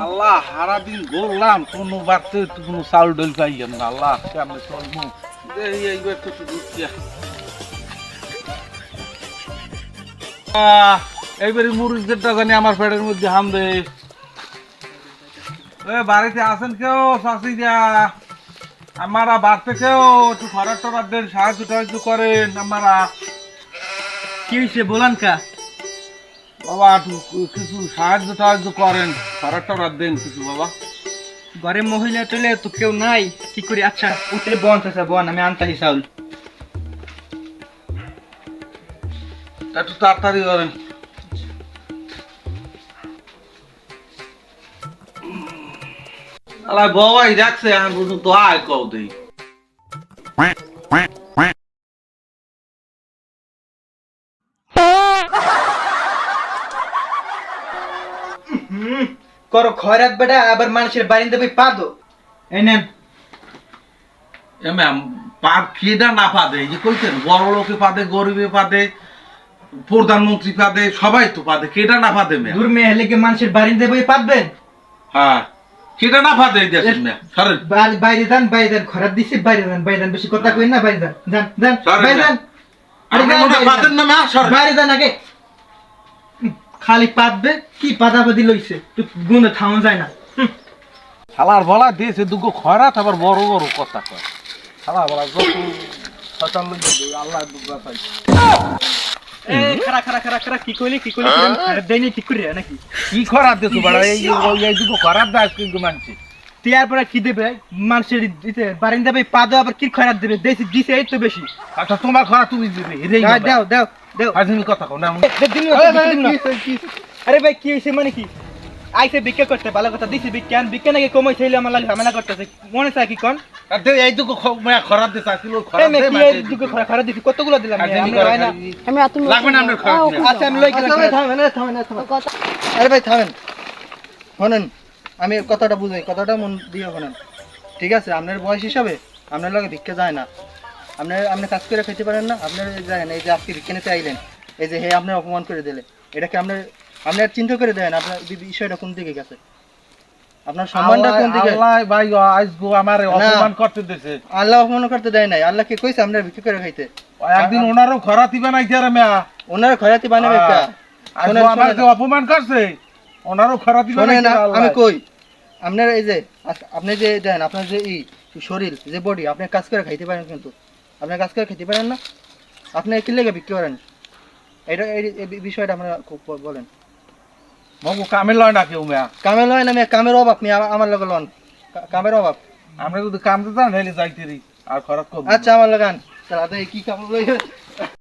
আল্লাহ সারা দিন বললাম কোনো বাড়তে কোনো চাউল ডল পাইলাম না। আল্লাহ কেমন চলবো এইবার তো এইবারে মুরগিদের জানি আমার পেটের মধ্যে হাম দে। বাড়িতে আছেন কেউ? শাশি যা আমারা বাড়তে কেউ একটু খরার টরার দেন, সাহায্য টাহায্য করেন। আমারা কি হয়েছে বলান কা বাবা একটু কিছু সাহায্য টাহায্য করেন, খরার টরার দেন কিছু বাবা। ঘরে মহিলা টলে তো কেউ নাই, কি করি? আচ্ছা উঠে বন চাচা বন, আমি আনতাছি চাউল। একটু তাড়াতাড়ি করেন। আল্লাহ বাবাই রাখছে এখন পর্যন্ত আয় কও দেই। করো খয়রাত বেটা, আবার মানুষের বাড়িতে বই পাদো। এই নেন। ম্যাম পাদ কেডা না পাদে, এই যে কইছেন বড় লোকে পাদে, গরিবে পাদে, প্রধানমন্ত্রী পাদে, সবাই তো পাদে, কেডা না পাদে ম্যাম? দূর মেয়ে হেলে কি মানুষের বাড়িতে বই পাদবেন? হ্যাঁ কেডা না পাদে এই দেশের ম্যাম? সরেন বাইরে যান, বাইরে যান, খরাত দিছি, বাইরে যান, বাইরে যান, বেশি কথা কই না, বাইরে যান, যান যান, সরেন বাইরে যান। আরে আপনি যান, মনে হয় বাইরে পাদেন যান। না ম্যাম? সরেন। বাইরে যান আগে। খালি পাদবে কি পাদাপাদি লইছে, তুই গুনে থামা যায় না। শালার বলা দিয়েছে দুগো খয়রাত, আবার বড় বড় কথা কয়। শালা বলা যত শয়তান লইছে আল্লাহ দুগা পাই। এই খারা খারা খারা খারা কি কইলি দেইনি ঠিক করে নাকি? কি খরাত দিছো বড়? এই দুগো খরাত দাস কিন্তু মানছি। তিয়ার পরে কি দেবে মানুষের দিতে বারিন্দা ভাই পাদো, আবার কি খয়রাত দেবে? দেশি দিছে এই তো বেশি। আচ্ছা তোমার খরা তুমি দিবে, এটাই দাও দাও দাও দাও। ফাজিল কথা কও না। আরে ভাই কি হইছে মানে কি? আইছে বিক্রি করতে, ভালো কথা দিছি বিজ্ঞান বিজ্ঞান নাকি কমাই চাইলে আমার লাগে ঝামেলা করতেছে, মনে চায় কি কোন? আর এই দুগো খরাত দিছ আসিল, এই খরাত মে দে কি মাঝে দুটো খরা দিছি, কতগুলো দিলাম আমি হয় না। লাগবে না আপনার খরাত। আচ্ছা আমি লই গেলাম। থামেন থামেন থামেন। আরে ভাই থামেন, শুনেন আমি কথাটা বুঝাই, কথাটা মন দিয়ে শুনেন। ঠিক আছে, আপনার বয়স হিসাবে আপনার লগে ভিক্ষা যায় না। আপনি কাজ করে খেতে পারেন না, আপনার যায় না। এই যে আজকে ভিক্ষা নিতে আইলেন, এই যে হে আপনার অপমান করে দিলে, এটাকে আপনার চিন্তা করে দেন আপনার বিষয়টা কোন দিকে গেছে, আপনার সম্মানটা কোন দিকে? আল্লাহ ভাই আজগো আমারে অপমান করতে দিছে। আল্লাহ অপমান করতে দেয় নাই, আল্লাহ কে কইছে আপনার ভিক্ষা করে খাইতে? একদিন ওনারও খরাতি বানাইতে রে মিয়া। ওনার খয়াতি বানাবে কা? আজগো আমাকে অপমান করছে, ওনারও খরাতি বানাইতে আল্লাহ। আমি কই আপনার এই যে আপনি যে দেন, আপনার যে এই শরীর যে বডি, আপনি কাজ করে খাইতে পারেন, কিন্তু আপনি কাজ করে খেতে পারেন না। আপনি কি লেগে বিক্রি করেন? এটা এই বিষয়টা আপনারা খুব বলেন। মগু কামে লয় না কেউ মিয়া। কামে লয় না, কামের অভাব আপনি আমার লগে লন, কামের অভাব। আমরা যদি কাম দিতাম হেলে যাইতেরি আর খরাত কম। আচ্ছা আমার লাগান তাহলে কি কাম লই